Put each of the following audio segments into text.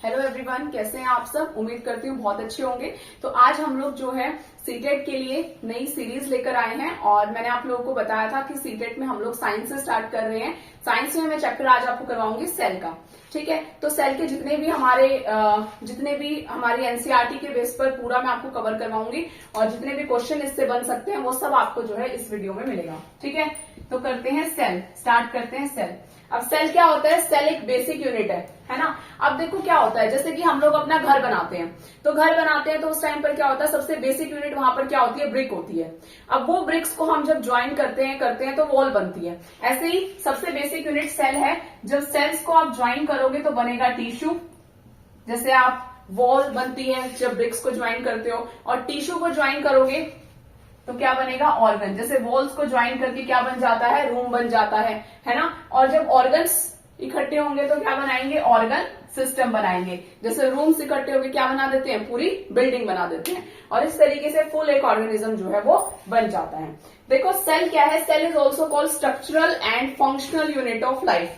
Hello everyone, कैसे हैं आप सब। उम्मीद करती हूँ बहुत अच्छे होंगे। तो आज हम लोग जो है सीटेट के लिए नई सीरीज लेकर आए हैं और मैंने आप लोगों को बताया था कि सीटेट में हम लोग साइंस से स्टार्ट कर रहे हैं। साइंस में मैं चैप्टर आज आपको करवाऊंगी सेल का। ठीक है, तो सेल के जितने भी हमारी एनसीईआरटी के बेस पर पूरा मैं आपको कवर करवाऊंगी और जितने भी क्वेश्चन इससे बन सकते हैं वो सब आपको जो है इस वीडियो में मिलेगा। ठीक है, तो करते हैं सेल, स्टार्ट करते हैं सेल। अब सेल क्या होता है? सेल एक बेसिक यूनिट है ना। अब देखो क्या होता है, जैसे कि हम लोग अपना घर बनाते हैं, तो घर बनाते हैं तो उस टाइम पर क्या होता है, सबसे बेसिक यूनिट वहां पर क्या होती है? ब्रिक होती है। अब वो ब्रिक्स को हम जब ज्वाइन करते हैं तो वॉल बनती है। ऐसे ही सबसे बेसिक यूनिट सेल है। जब सेल्स को आप ज्वाइन करोगे तो बनेगा टिश्यू। जैसे आप वॉल बनती है जब ब्रिक्स को ज्वाइन करते हो, और टिश्यू को ज्वाइन करोगे तो क्या बनेगा? ऑर्गन। जैसे वॉल्स को ज्वाइन करके क्या बन जाता है? रूम बन जाता है ना। और जब ऑर्गन्स इकट्ठे होंगे तो क्या बनाएंगे? ऑर्गन सिस्टम बनाएंगे। जैसे रूम्स इकट्ठे होकर क्या बना देते हैं? पूरी बिल्डिंग बना देते हैं। और इस तरीके से फुल एक ऑर्गेनिज्म जो है वो बन जाता है। देखो सेल क्या है? Cell is also called structural and functional unit of life.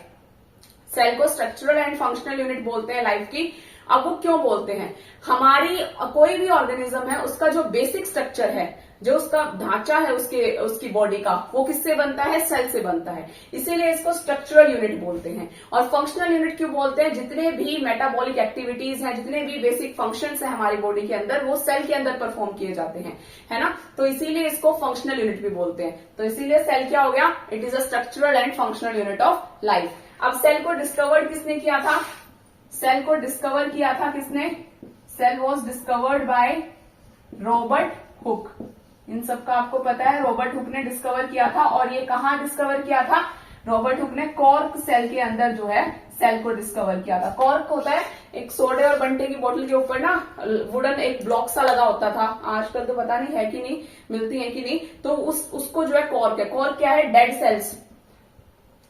Cell को स्ट्रक्चरल एंड फंक्शनल यूनिट बोलते हैं लाइफ की। अब वो क्यों बोलते हैं? हमारी कोई भी ऑर्गेनिज्म है उसका जो बेसिक स्ट्रक्चर है, जो उसका ढांचा है उसकी बॉडी का, वो किससे बनता है? सेल से बनता है। इसीलिए इसको स्ट्रक्चरल यूनिट बोलते हैं। और फंक्शनल यूनिट क्यों बोलते हैं? जितने भी मेटाबॉलिक एक्टिविटीज हैं, जितने भी बेसिक फंक्शंस है हमारी बॉडी के अंदर, वो सेल के अंदर परफॉर्म किए जाते हैं, है ना। तो इसीलिए इसको फंक्शनल यूनिट भी बोलते हैं। तो इसीलिए सेल क्या हो गया? It is a structural and functional unit of life. अब सेल को डिस्कवर्ड किसने किया था? सेल को डिस्कवर किया था किसने? Cell was discovered by Robert Hooke. इन सबका आपको पता है, रॉबर्ट हुक ने डिस्कवर किया था। और ये कहाँ डिस्कवर किया था? रॉबर्ट हुक ने कॉर्क सेल के अंदर जो है सेल को डिस्कवर किया था। कॉर्क होता है एक सोडे और बंटे की बोतल के ऊपर ना वुडन एक ब्लॉक सा लगा होता था। आजकल तो पता नहीं है कि नहीं, मिलती है कि नहीं। तो उसको जो है कॉर्क है। कॉर्क क्या है? Dead cells.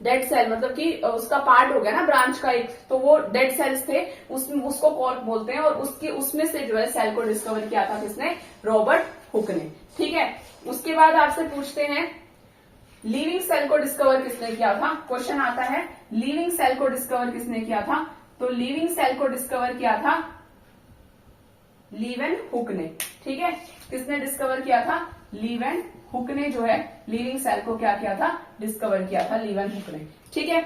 डेड सेल मतलब कि उसका पार्ट हो गया ना, ब्रांच का एक, तो वो डेड सेल्स थे, उसको कॉर्क बोलते हैं। और उसमें से जो है सेल को डिस्कवर किया था किसने? रॉबर्ट हुक ने। ठीक है, उसके बाद आपसे पूछते हैं लिविंग सेल को डिस्कवर किसने किया था? क्वेश्चन आता है लिविंग सेल को डिस्कवर किसने किया था? तो लिविंग सेल को डिस्कवर किया था लीवेन हुक ने। ठीक है, किसने डिस्कवर किया था? लीवेन हुक ने जो है लिविंग सेल को क्या किया था? डिस्कवर किया था लीवेन हुक ने। ठीक है,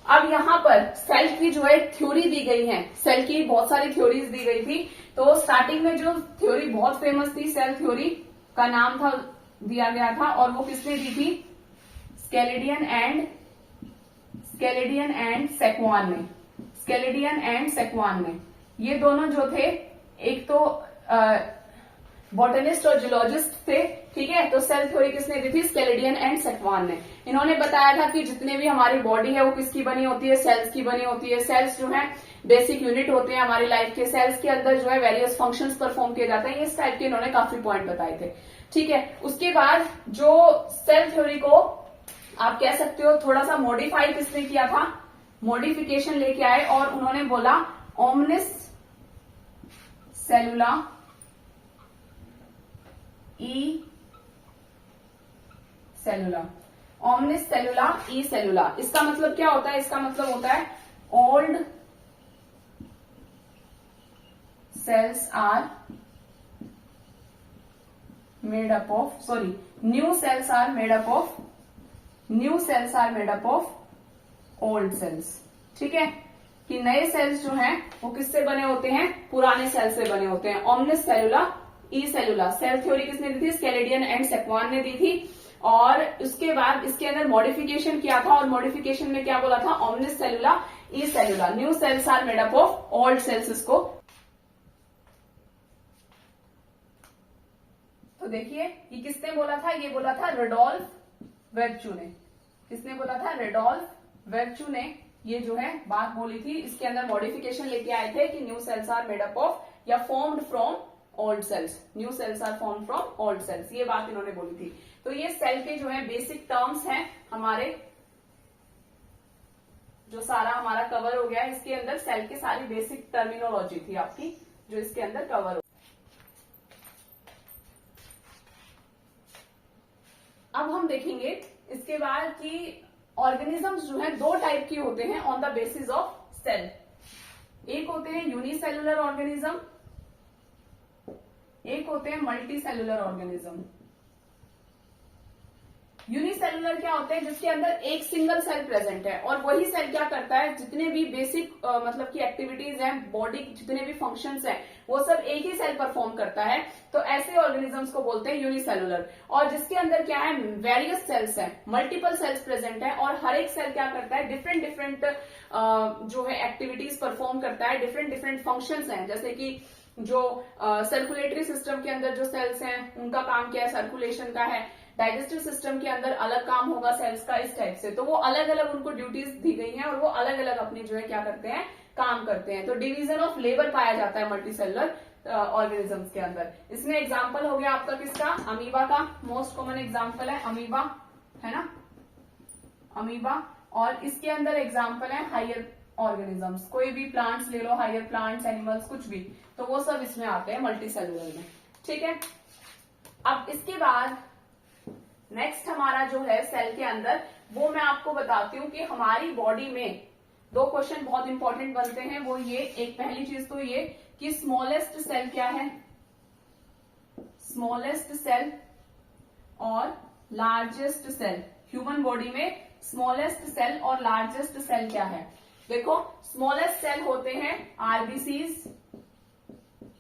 अब यहाँ पर सेल की जो है थ्योरी दी गई है। सेल की बहुत सारी थ्योरीज दी गई थी। तो स्टार्टिंग में जो थ्योरी बहुत फेमस थी, सेल थ्योरी का नाम था, दिया गया था, और वो किसने दी थी? स्केलेडियन एंड सेक्वान ने। स्केलेडियन एंड सेक्वान ने, ये दोनों जो थे, एक तो बॉटनिस्ट और जियोलॉजिस्ट थे। ठीक है, तो सेल थ्योरी किसने दी थी? स्केलेडियन एंड सेक्वान ने। इन्होंने बताया था कि जितने भी हमारी बॉडी है वो किसकी बनी होती है? सेल्स की बनी होती है। सेल्स जो है बेसिक यूनिट होते हैं हमारी लाइफ के। सेल्स के अंदर जो है वेरियस फंक्शंस परफॉर्म किए जाते हैं। इस टाइप के इन्होंने काफी पॉइंट बताए थे। ठीक है, उसके बाद जो सेल थ्योरी को आप कह सकते हो थोड़ा सा मॉडिफाई किसने किया था? मॉडिफिकेशन लेके आए और उन्होंने बोला ओमनिस सेलुला ई सेलुला। ओमनिस सेलुला ई सेलुला, इसका मतलब क्या होता है? इसका मतलब होता है old cells are made up of, sorry, new cells are made up of old cells. ठीक है, कि नए सेल्स जो हैं वो किससे बने होते हैं? पुराने सेल से बने होते हैं। ओमनिस सेलुला ई सेलुला, सेल थ्योरी किसने दी थी? स्केलेडियन एंड सेक्वान ने दी थी। और उसके बाद इसके अंदर मॉडिफिकेशन किया था, और मॉडिफिकेशन में क्या बोला था? ओमनिस सेलुला ई सेलुला, new cells are made up of old cells. इसको तो देखिए ये किसने बोला था? ये बोला था रुडोल्फ वेर्चू ने। किसने बोला था? रुडोल्फ वेर्चू ने ये जो है बात बोली थी। इसके अंदर मॉडिफिकेशन लेके आए थे कि new cells are made up of या formed from old cells. New cells are formed from old cells, ये बात इन्होंने बोली थी। तो ये सेल के जो है बेसिक टर्म्स हैं हमारे, जो सारा हमारा कवर हो गया है। इसके अंदर सेल की सारी बेसिक टर्मिनोलॉजी थी आपकी, जो इसके अंदर कवर हो। अब हम देखेंगे इसके बाद कि ऑर्गेनिजम्स जो है दो टाइप के होते हैं on the basis of cell. एक होते हैं यूनिसेलुलर ऑर्गेनिज्म, एक होते हैं मल्टी सेलुलर ऑर्गेनिज्म। यूनिसेलुलर क्या होते हैं, जिसके अंदर एक सिंगल सेल प्रेजेंट है और वही सेल क्या करता है, जितने भी बेसिक मतलब की एक्टिविटीज हैं, बॉडी जितने भी फंक्शंस हैं, वो सब एक ही सेल परफॉर्म करता है। तो ऐसे ऑर्गेनिजम्स को बोलते हैं यूनिसेलुलर। और जिसके अंदर क्या है, वेरियस सेल्स हैं, मल्टीपल सेल्स प्रेजेंट है और हर एक सेल क्या करता है, डिफरेंट डिफरेंट जो है एक्टिविटीज परफॉर्म करता है, डिफरेंट डिफरेंट फंक्शंस हैं। जैसे कि जो सर्कुलेटरी सिस्टम के अंदर जो सेल्स हैं उनका काम क्या है, सर्कुलेशन का है। डाइजेस्टिव सिस्टम के अंदर अलग काम होगा सेल्स का, इस टाइप से। तो वो अलग अलग उनको ड्यूटीज दी गई हैं और वो अलग अलग अपनी जो है क्या करते हैं, काम करते हैं। तो डिवीजन ऑफ लेबर पाया जाता है मल्टी सेलुलर ऑर्गेनिजम्स के अंदर। इसमें एग्जाम्पल हो गया आपका किसका, अमीबा का मोस्ट कॉमन एग्जाम्पल है अमीबा, है ना, अमीबा। और इसके अंदर एग्जाम्पल है हायर ऑर्गेनिजम्स, कोई भी प्लांट्स ले लो, हायर प्लांट्स, एनिमल्स, कुछ भी, तो वो सब इसमें आते हैं मल्टी सेलुलर में। ठीक है, अब इसके बाद नेक्स्ट हमारा जो है सेल के अंदर, वो मैं आपको बताती हूँ कि हमारी बॉडी में दो क्वेश्चन बहुत इंपॉर्टेंट बनते हैं। वो ये, एक पहली चीज तो ये कि स्मॉलेस्ट सेल क्या है, स्मॉलेस्ट सेल और लार्जेस्ट सेल। ह्यूमन बॉडी में स्मॉलेस्ट सेल और लार्जेस्ट सेल क्या है। देखो, स्मॉलेस्ट सेल होते हैं आरबीसीज,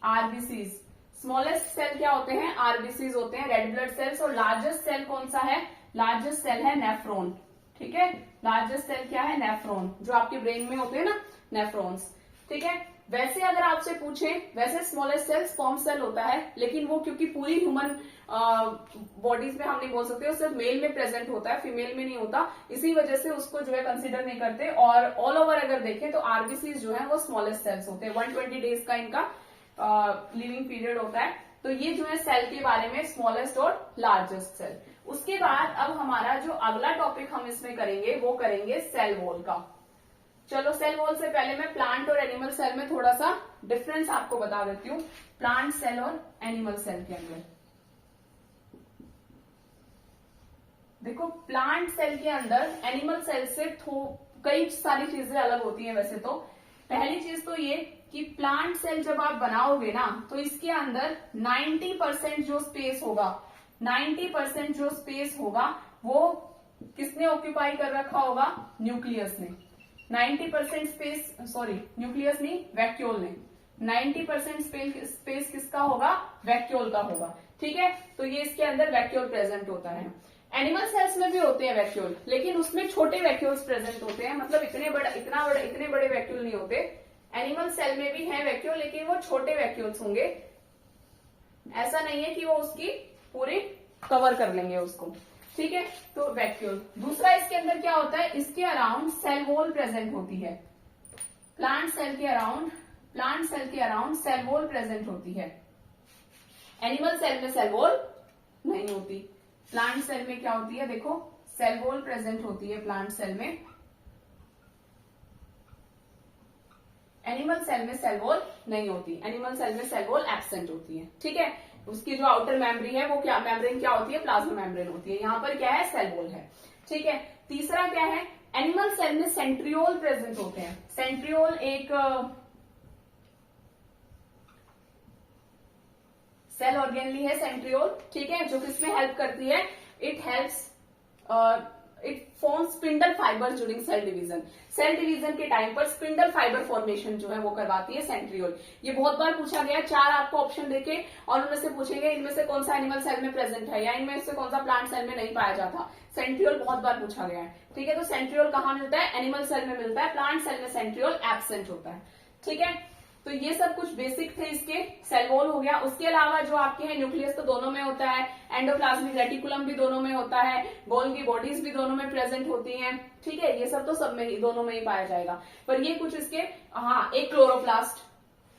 आरबीसीज स्मॉलेस्ट सेल क्या होते हैं, आरबीसीज होते हैं, रेड ब्लड सेल्स। और लार्जेस्ट सेल कौन सा है, लार्जेस्ट सेल है नेफ्रॉन। ठीक है, लार्जेस्ट सेल क्या है, नेफ्रॉन, जो आपके ब्रेन में होते हैं ना, नेफ्रॉन्स। ठीक है, वैसे अगर आपसे पूछे, वैसे स्मॉलेस्ट सेल स्पर्म सेल होता है, लेकिन वो क्योंकि पूरी ह्यूमन बॉडीज में हम नहीं बोल सकते, वो सिर्फ मेल में प्रेजेंट होता है, फीमेल में नहीं होता, इसी वजह से उसको जो है कंसिडर नहीं करते। और ऑल ओवर अगर देखें तो आरबीसीज जो है वो स्मॉलेस्ट सेल्स होते हैं। 120 डेज का इनका लिविंग पीरियड होता है। तो ये जो है सेल के बारे में, स्मॉलेस्ट और लार्जेस्ट सेल। उसके बाद अब हमारा जो अगला टॉपिक हम इसमें करेंगे, वो करेंगे सेल वॉल का। चलो, सेल वॉल से पहले मैं प्लांट और एनिमल सेल में थोड़ा सा डिफरेंस आपको बता देती हूँ, प्लांट सेल और एनिमल सेल के अंदर। देखो, प्लांट सेल के अंदर एनिमल सेल से कई सारी चीजें अलग होती हैं वैसे तो। पहली चीज तो ये कि प्लांट सेल जब आप बनाओगे ना, तो इसके अंदर 90% जो स्पेस होगा, 90% जो स्पेस होगा वो किसने ऑक्यूपाई कर रखा होगा, न्यूक्लियस ने। 90% स्पेस, सॉरी न्यूक्लियस नहीं, वैक्यूल ने। 90% स्पेस किसका होगा, वैक्यूल का होगा। ठीक है, तो ये इसके अंदर वैक्यूल प्रेजेंट होता है। एनिमल सेल्स में भी होते हैं वैक्यूल, लेकिन उसमें छोटे वैक्यूल्स प्रेजेंट होते हैं, मतलब इतने बड़े वैक्यूल नहीं होते। एनिमल सेल में भी है वैक्यूल, लेकिन वो छोटे वैक्यूल्स होंगे, ऐसा नहीं है कि वो उसकी पूरी कवर कर लेंगे उसको। ठीक है, तो वैक्यूल। दूसरा इसके अंदर क्या होता है, इसके अराउंड सेल वॉल प्रेजेंट होती है। प्लांट सेल के अराउंड सेल वॉल प्रेजेंट होती है। एनिमल सेल में सेल वॉल नहीं होती। प्लांट सेल में क्या होती है, देखो, सेल वॉल प्रेजेंट होती है प्लांट सेल में। एनिमल सेल में सेल वॉल नहीं होती, एनिमल सेल में सेल वॉल एब्सेंट होती है। ठीक है, उसकी जो आउटर मेम्ब्रेन है वो क्या, मेम्ब्रेन क्या होती है, प्लाज्मा मेम्ब्रेन होती है। यहाँ पर क्या है, सेल वॉल है। ठीक है, तीसरा क्या है, एनिमल सेल में सेंट्रियोल प्रेजेंट होते हैं। सेंट्रियोल एक सेल ऑर्गेनली है, सेंट्रियोल। ठीक है, जो किसमें हेल्प करती है, it forms spindle fibre during cell division. Cell division के टाइम पर स्पिंडल फाइबर फॉर्मेशन जो है वो करवाती है सेंट्रियोल। ये बहुत बार पूछा गया, 4 आपको ऑप्शन देके और उनमें से पूछेंगे इनमें से कौन सा एनिमल सेल में प्रेजेंट है या इनमें से कौन सा प्लांट सेल में नहीं पाया जाता। सेंट्रियोल बहुत बार पूछा गया है। ठीक है, तो सेंट्रियोल कहाँ मिलता है, एनिमल सेल में मिलता है, प्लांट सेल में सेंट्रियोल एब्सेंट होता है। ठीक है, तो ये सब कुछ बेसिक थे इसके। सेल वॉल हो गया। उसके अलावा जो आपके हैं, न्यूक्लियस तो दोनों में होता है, एंडोप्लाज्मिक रेटिकुलम भी दोनों में होता है, गोल्गी बॉडीज भी दोनों में प्रेजेंट होती हैं। ठीक है, ये सब तो सब में ही, दोनों में ही पाया जाएगा। पर ये कुछ इसके, हाँ, एक क्लोरोप्लास्ट।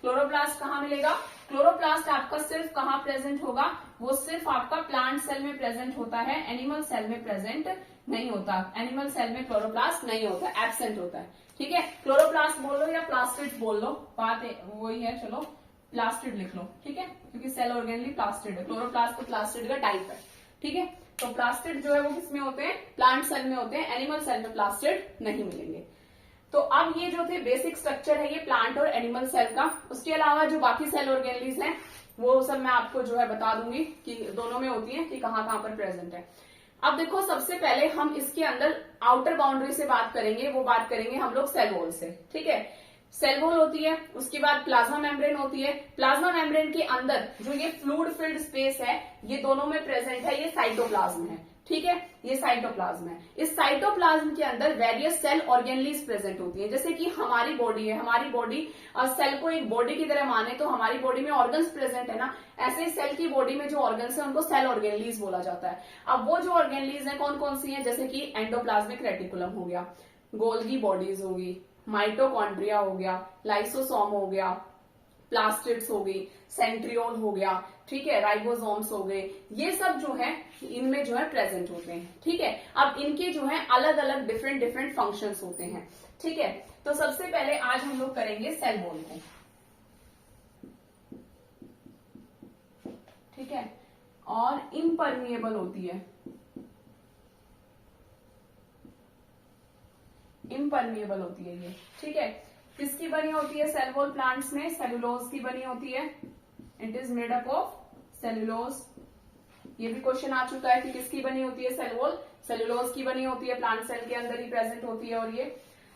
क्लोरोप्लास्ट कहाँ मिलेगा, क्लोरोप्लास्ट आपका सिर्फ कहाँ प्रेजेंट होगा, वो सिर्फ आपका प्लांट सेल में प्रेजेंट होता है, एनिमल सेल में प्रेजेंट नहीं होता। एनिमल सेल में क्लोरोप्लास्ट नहीं होता, एब्सेंट होता है। ठीक है, क्लोरोप्लास्ट बोल लो या प्लास्टिड बोल लो, बात वही है। चलो, प्लास्टिड लिख लो। ठीक है, क्योंकि सेल ऑर्गेनली प्लास्टिड है, क्लोरोप्लास्ट तो प्लास्टिड का टाइप है। ठीक है, तो प्लास्टिड जो है वो किसमें होते हैं, प्लांट सेल में होते हैं, एनिमल सेल में प्लास्टिड नहीं मिलेंगे। तो अब ये जो थे बेसिक स्ट्रक्चर है ये प्लांट और एनिमल सेल का। उसके अलावा जो बाकी सेल ऑर्गेनेलीज हैं वो सब मैं आपको जो है बता दूंगी कि दोनों में होती है कि कहां कहां पर प्रेजेंट है। अब देखो सबसे पहले हम इसके अंदर आउटर बाउंड्री से बात करेंगे, वो बात करेंगे हम लोग सेल वॉल से। ठीक है, सेल वॉल होती है, उसके बाद प्लाज्मा मेम्ब्रेन होती है। प्लाज्मा मेम्ब्रेन के अंदर जो ये फ्लूइड फिल्ड स्पेस है ये दोनों में प्रेजेंट है, ये साइटोप्लाज्म है। ठीक है, ये साइटोप्लाज्म है। इस साइटोप्लाज्म के अंदर वेरियस सेल ऑर्गेनलीज प्रेजेंट होती है। जैसे कि हमारी बॉडी है, हमारी बॉडी सेल को एक बॉडी की तरह माने तो हमारी बॉडी में ऑर्गन्स प्रेजेंट है ना, ऐसे ही सेल की बॉडी में जो ऑर्गन्स है उनको सेल ऑर्गेनलीज बोला जाता है। अब वो जो ऑर्गेनलीज है कौन कौन सी है, जैसे कि एंडोप्लाज्मिक रेटिकुलम हो गया, गोल्गी बॉडीज होगी, माइटोकॉन्ड्रिया हो गया, लाइसोसोम हो गया, प्लास्टिड्स हो गई, सेंट्रियोल हो गया, ठीक है, राइबोसोम्स हो गए, ये सब जो है इनमें जो है प्रेजेंट होते हैं। ठीक है, अब इनके जो है अलग अलग डिफरेंट डिफरेंट फंक्शंस होते हैं। ठीक है, तो सबसे पहले आज हम लोग करेंगे सेल वॉल को। ठीक है, और इम्परमिएबल होती है, इम्परमिएबल होती है ये। ठीक है, किसकी बनी होती है सेल वॉल प्लांट्स में, सेलुलोज की बनी होती है। It is made up of cellulose. ये भी क्वेश्चन आ चुका है कि किसकी बनी होती है सेल वॉल, सेलुलोज की बनी होती है, प्लांट सेल के अंदर ही प्रेजेंट होती है। और ये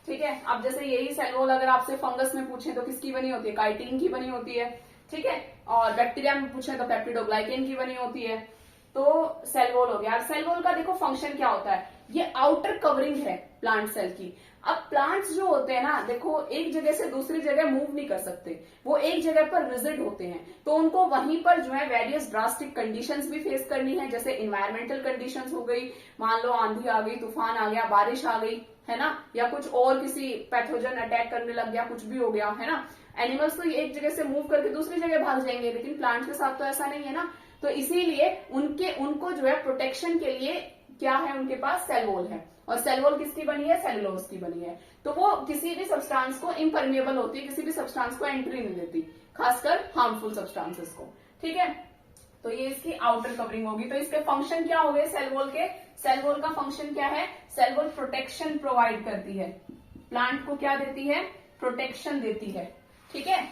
ठीक है, अब जैसे यही सेल वॉल अगर आपसे फंगस में पूछे तो किसकी बनी होती है, काइटिन की बनी होती है। ठीक है, और बैक्टीरिया में पूछे तो पेप्टिडोग्लाइकेन की बनी होती है। तो सेल वॉल हो गया। सेल वॉल का देखो फंक्शन क्या होता है, ये आउटर कवरिंग है प्लांट सेल की। अब प्लांट्स जो होते हैं ना, देखो एक जगह से दूसरी जगह मूव नहीं कर सकते, वो एक जगह पर रिजिड होते हैं, तो उनको वहीं पर जो है वेरियस ड्रास्टिक कंडीशंस भी फेस करनी है। जैसे इन्वायरमेंटल कंडीशंस हो गई, मान लो आंधी आ गई, तूफान आ गया, बारिश आ गई, है ना, या कुछ और किसी पैथोजन अटैक करने लग गया, कुछ भी हो गया, है ना। एनिमल्स तो एक जगह से मूव करके दूसरी जगह भाग जाएंगे, लेकिन प्लांट्स के साथ तो ऐसा नहीं है ना। तो इसीलिए उनको जो है प्रोटेक्शन के लिए क्या है, उनके पास सेल वॉल है। और सेल वॉल किसकी बनी है, सेलुलोज की बनी है। तो वो किसी भी सब्सटेंस को इम्परमिएबल होती है, किसी भी सब्सटेंस को एंट्री नहीं देती, खासकर हार्मफुल सब्सटेंसेस को। ठीक है, तो ये इसकी आउटर कवरिंग होगी। तो इसके फंक्शन क्या हो गए सेल वॉल के, सेल वॉल का फंक्शन क्या है, सेल वॉल प्रोटेक्शन प्रोवाइड करती है, प्लांट को क्या देती है, प्रोटेक्शन देती है। ठीक है,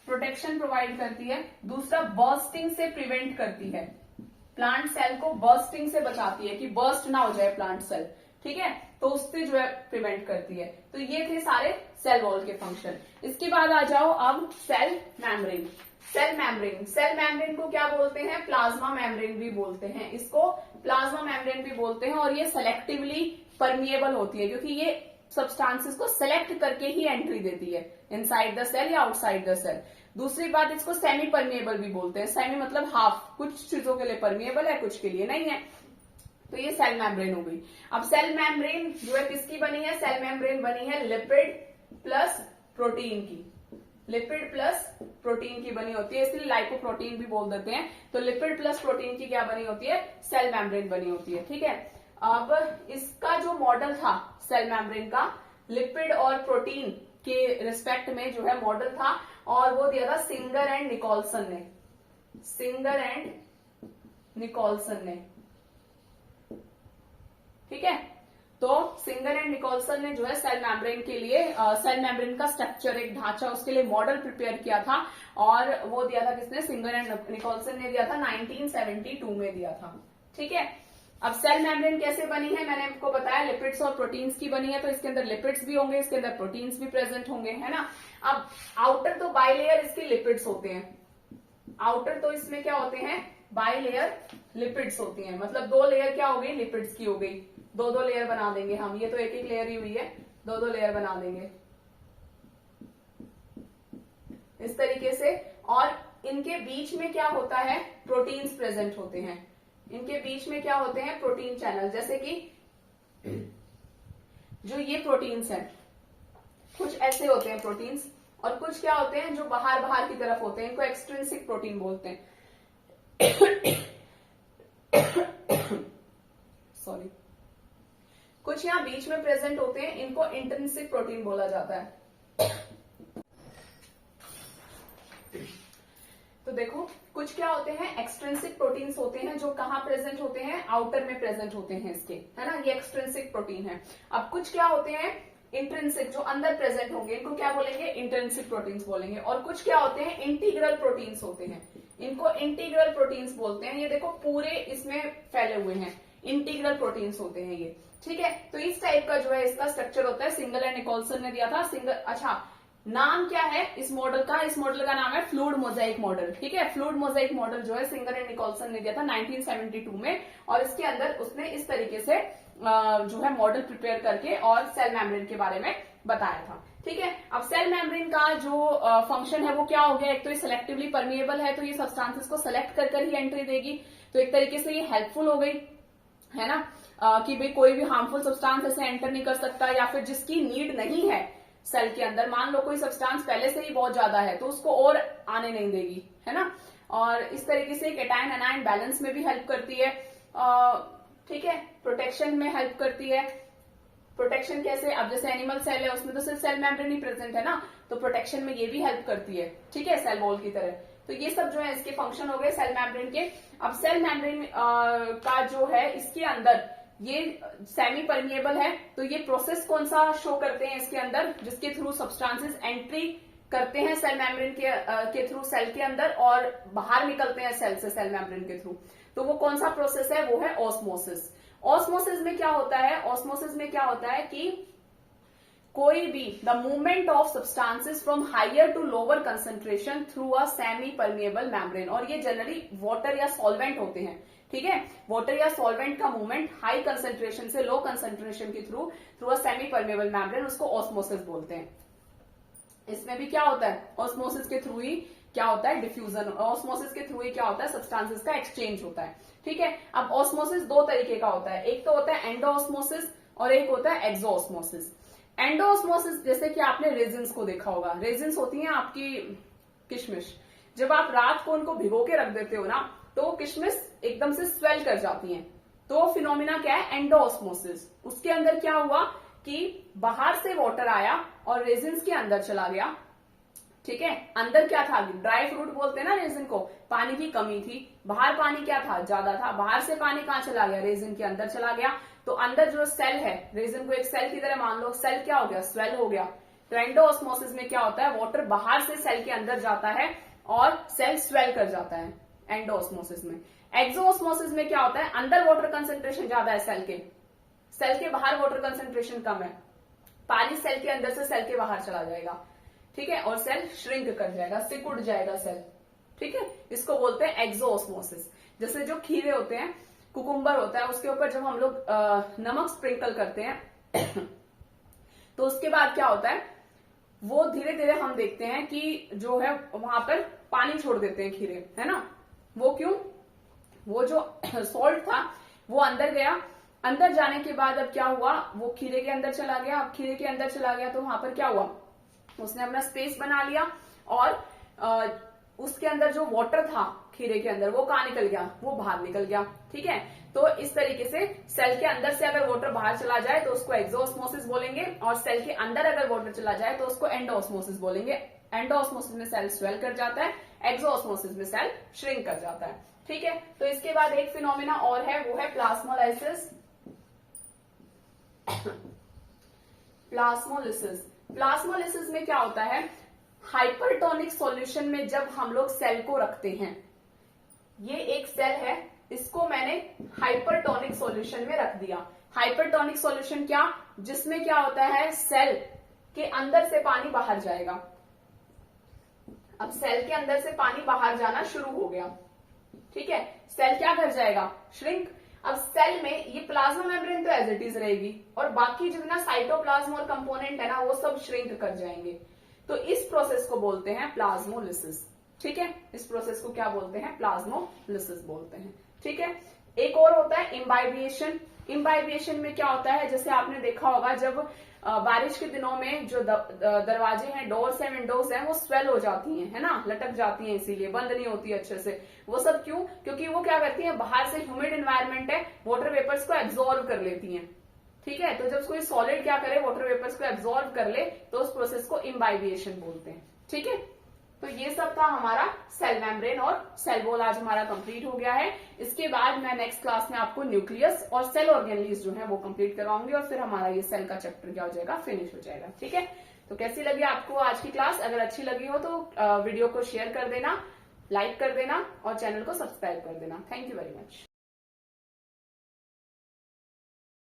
प्रोटेक्शन प्रोवाइड करती है। दूसरा, बर्स्टिंग से प्रिवेंट करती है, प्लांट सेल को बर्स्टिंग से बचाती है कि बर्स्ट ना हो जाए प्लांट सेल। ठीक है, तो उससे जो है प्रिवेंट करती है। तो ये थे सारे सेल वॉल के फंक्शन। इसके बाद आ जाओ अब cell membrane. Cell membrane, cell membrane को क्या बोलते हैं, प्लाज्मा मेम्ब्रेन भी बोलते हैं, इसको प्लाज्मा मेम्ब्रेन भी बोलते हैं। और ये सेलेक्टिवली परमिएबल होती है, क्योंकि ये सब्सटेंसेस को सेलेक्ट करके ही एंट्री देती है इनसाइड द सेल या आउटसाइड द सेल। दूसरी बात, इसको सेमी परमिएबल भी बोलते हैं। सेमी मतलब हाफ, कुछ चीजों के लिए परमिएबल है, कुछ के लिए नहीं है। तो ये सेल मेम्ब्रेन हो गई। अब सेल मेम्ब्रेन जो है किसकी बनी है, सेल मेम्ब्रेन बनी है लिपिड प्लस प्रोटीन की, लिपिड प्लस प्रोटीन की बनी होती है, इसलिए लाइपोप्रोटीन भी बोल देते हैं। तो लिपिड प्लस प्रोटीन की क्या बनी होती है, सेल मेम्ब्रेन बनी होती है। ठीक है, अब इसका जो मॉडल था सेल मेम्ब्रेन का, लिपिड और प्रोटीन के रिस्पेक्ट में जो है मॉडल था, और वो दिया था सिंगर एंड निकोलसन ने, सिंगर एंड निकोलसन ने। ठीक है, तो सिंगर एंड निकोलसन ने जो है सेल मेम्ब्रेन के लिए सेल मेम्ब्रेन का स्ट्रक्चर, एक ढांचा, उसके लिए मॉडल प्रिपेयर किया था। और वो दिया था किसने, सिंगर एंड निकोलसन ने दिया था, 1972 में दिया था। ठीक है, अब सेल मेम्ब्रेन कैसे बनी है, मैंने आपको बताया लिपिड्स और प्रोटीन्स की बनी है। तो इसके अंदर लिपिड्स भी होंगे, इसके अंदर प्रोटीन्स भी प्रेजेंट होंगे, है ना। अब आउटर तो बाइलेयर इसके लिपिड्स होते हैं, आउटर तो इसमें क्या होते हैं, बाइलेयर लिपिड्स होती हैं। मतलब दो लेयर क्या हो गई, लिपिड्स की हो गई। दो दो लेयर बना देंगे हम, ये तो एक एक लेयर ही हुई है, दो दो लेयर बना देंगे इस तरीके से। और इनके बीच में क्या होता है, प्रोटीन्स प्रेजेंट होते हैं। इनके बीच में क्या होते हैं, प्रोटीन चैनल। जैसे कि जो ये प्रोटीन्स हैं, कुछ ऐसे होते हैं प्रोटीन्स, और कुछ क्या होते हैं जो बाहर बाहर की तरफ होते हैं, इनको एक्सट्रिंसिक प्रोटीन बोलते हैं। सॉरी, कुछ यहाँ बीच में प्रेजेंट होते हैं, इनको इंट्रिंसिक प्रोटीन बोला जाता है। तो देखो कुछ क्या होते हैं, एक्सट्रिंसिक प्रोटीन्स होते हैं, जो कहाँ प्रेजेंट होते हैं, आउटर में प्रेजेंट होते हैं इसके, है ना, ये एक्सट्रिंसिक प्रोटीन है। अब कुछ क्या होते हैं, इंट्रिंसिक जो अंदर प्रेजेंट होंगे इनको क्या बोलेंगे, इंट्रिंसिक प्रोटीन्स बोलेंगे। और कुछ क्या होते हैं, इंटीग्रल प्रोटीन्स होते हैं, इनको इंटीग्रल प्रोटीन्स बोलते हैं। ये देखो पूरे इसमें फैले हुए हैं, इंटीग्रल प्रोटीन्स होते हैं ये, ठीक है। तो इस टाइप का जो है इसका स्ट्रक्चर होता है। सिंगल एंड निकोलसन ने दिया था। अच्छा, नाम क्या है इस मॉडल का, इस मॉडल का नाम है फ्लूइड मोजाइक मॉडल, ठीक है। फ्लूइड मोजाइक मॉडल जो है सिंगल एंड निकोलसन ने दिया था 1972 में, और इसके अंदर उसने इस तरीके से जो है मॉडल प्रिपेयर करके और सेल मेम्ब्रेन के बारे में बताया था, ठीक है। अब सेल मेम्ब्रेन का जो फंक्शन है वो क्या हो गया, एक तो ये सिलेक्टिवली परमिएबल है, तो ये सब्सटेंसेस को सेलेक्ट कर ही एंट्री देगी, तो एक तरीके से ये हेल्पफुल हो गई, है ना, कि भाई कोई भी हार्मफुल सब्सटेंस ऐसे एंटर नहीं कर सकता, या फिर जिसकी नीड नहीं है सेल के अंदर, मान लो कोई सब्सटेंस पहले से ही बहुत ज्यादा है तो उसको और आने नहीं देगी, है ना। और इस तरीके से कैटायन एनायन बैलेंस में भी हेल्प करती है, ठीक है। प्रोटेक्शन में हेल्प करती है। प्रोटेक्शन कैसे, अब जैसे एनिमल सेल है उसमें तो सिर्फ सेल मेम्ब्रेन ही प्रेजेंट है ना, तो प्रोटेक्शन में ये भी हेल्प करती है, ठीक है, सेल वॉल की तरह। तो ये सब जो है इसके फंक्शन हो गए सेल मेम्ब्रेन के। अब सेल मेम्ब्रेन का जो है इसके अंदर ये सेमी परमिएबल है, तो ये प्रोसेस कौन सा शो करते हैं इसके अंदर, जिसके थ्रू सब्सटेंसेस एंट्री करते हैं सेल मेम्ब्रेन के थ्रू सेल के अंदर और बाहर निकलते हैं सेल से सेल मेम्ब्रेन के थ्रू। तो वो कौन सा प्रोसेस है, वो है ऑस्मोसिस। ऑस्मोसिस में क्या होता है, ऑस्मोसिस में क्या होता है कि कोई भी the movement of substances from higher to lower concentration through a semi permeable membrane, और ये जनरली वाटर या सॉल्वेंट होते हैं, ठीक है। वाटर या सॉल्वेंट का मूवमेंट हाई कंसेंट्रेशन से लो कंसेंट्रेशन के through a semi permeable membrane, उसको ऑस्मोसिस बोलते हैं। इसमें भी क्या होता है, ऑस्मोसिस के थ्रू ही क्या होता है, डिफ्यूजन, ऑस्मोसिस के थ्रू ही क्या होता है, सब्सटेंसेस का एक्सचेंज होता है, ठीक है। अब ऑस्मोसिस दो तरीके का होता है, एक तो होता है एंडोऑस्मोसिस और एक होता है एक्सोऑस्मोसिस। एंडोऑस्मोसिस जैसे कि आपने रेजिन्स को देखा होगा, रेजिन्स होती हैं आपकी किशमिश, जब आप रात को उनको भिगो के रख देते हो ना तो किशमिश एकदम से स्वेल कर जाती हैं, तो फिनोमिना क्या है, एंडोऑस्मोसिस। उसके अंदर क्या हुआ कि बाहर से वाटर आया और रेजिन्स के अंदर चला गया, ठीक है। अंदर क्या था, ड्राई फ्रूट बोलते हैं ना रेजिन को, पानी की कमी थी, बाहर पानी क्या था, ज्यादा था, बाहर से पानी कहां चला गया, रेजिन के अंदर चला गया, तो अंदर जो सेल है, रेजिन को एक सेल की तरह मान लो, सेल क्या हो गया, स्वेल हो गया। तो एंडोऑस्मोसिस में क्या होता है, वाटर बाहर से सेल के अंदर जाता है और सेल स्वेल कर जाता है एंडोऑस्मोसिस में। एक्सोऑस्मोसिस में क्या होता है, अंदर वाटर कंसेंट्रेशन ज्यादा है सेल के बाहर वाटर कंसेंट्रेशन कम है, पानी सेल के अंदर से सेल के बाहर चला जाएगा, ठीक है, और सेल श्रिंक कर जाएगा, सिकुड़ जाएगा सेल, ठीक है। इसको बोलते हैं एक्सोऑस्मोसिस। जैसे जो खीरे होते हैं, कुकुम्बर होता है, उसके ऊपर जब हम लोग नमक स्प्रिंकल करते हैं तो उसके बाद क्या होता है, वो धीरे धीरे हम देखते हैं कि जो है वहां पर पानी छोड़ देते हैं खीरे, है ना। वो क्यों, वो जो सॉल्ट था वो अंदर गया, अंदर जाने के बाद अब क्या हुआ, वो खीरे के अंदर चला गया। अब खीरे के अंदर चला गया तो वहां पर क्या हुआ, उसने अपना स्पेस बना लिया और उसके अंदर जो वाटर था खीरे के अंदर वो कहां निकल गया, वो बाहर निकल गया, ठीक है। तो इस तरीके से सेल के अंदर से अगर वाटर बाहर चला जाए तो उसको एक्सोऑस्मोसिस बोलेंगे, और सेल के अंदर अगर वाटर चला जाए तो उसको एंडोऑस्मोसिस बोलेंगे। एंडोऑस्मोसिस में सेल स्वेल कर जाता है, एक्सोऑस्मोसिस में सेल श्रिंक कर जाता है, ठीक है। तो इसके बाद एक फिनोमिना और है, वो है प्लाज्मोलाइसिस। प्लाज्मोलिसिस, प्लाज्मोलिसिस में क्या होता है, हाइपरटोनिक सॉल्यूशन में जब हम लोग सेल को रखते हैं, ये एक सेल है, इसको मैंने हाइपरटोनिक सॉल्यूशन में रख दिया। हाइपरटोनिक सॉल्यूशन क्या, जिसमें क्या होता है, सेल के अंदर से पानी बाहर जाएगा। अब सेल के अंदर से पानी बाहर जाना शुरू हो गया, ठीक है, सेल क्या कर जाएगा, श्रिंक। अब सेल में ये प्लाज्मा मेम्ब्रेन तो एज इट इज रहेगी और बाकी जितना साइटोप्लाज्म और कंपोनेंट है ना वो सब श्रिंक कर जाएंगे। तो इस प्रोसेस को बोलते हैं प्लाज्मोलिसिस, ठीक है। इस प्रोसेस को क्या बोलते हैं, प्लाज्मोलिसिस बोलते हैं, ठीक है। एक और होता है इम्बाइबिएशन। इम्बाइबिएशन में क्या होता है, जैसे आपने देखा होगा जब बारिश के दिनों में जो दरवाजे हैं, डोर्स हैं, विंडोज हैं, वो स्वेल हो जाती हैं, है ना, लटक जाती हैं, इसीलिए बंद नहीं होती अच्छे से। वो सब क्यों, क्योंकि वो क्या करती हैं, बाहर से ह्यूमिड एनवायरनमेंट है, वाटर वेपर्स को एब्जॉर्ब कर लेती हैं, ठीक है। तो जब कोई सॉलिड क्या करे, वाटर वेपर्स को एब्जॉर्ब कर ले, तो उस प्रोसेस को इम्बाइबिएशन बोलते हैं, ठीक है। तो ये सब था हमारा सेल मेम्ब्रेन और सेल वॉल आज हमारा कंप्लीट हो गया है। इसके बाद मैं नेक्स्ट क्लास में आपको न्यूक्लियस और सेल ऑर्गेनेल्स जो है वो कंप्लीट करवाऊंगी और फिर हमारा ये सेल का चैप्टर क्या हो जाएगा, फिनिश हो जाएगा। ठीक है, तो कैसी लगी आपको आज की क्लास? अगर अच्छी लगी हो तो वीडियो को शेयर कर देना, लाइक कर देना और चैनल को सब्सक्राइब कर देना। Thank you very much.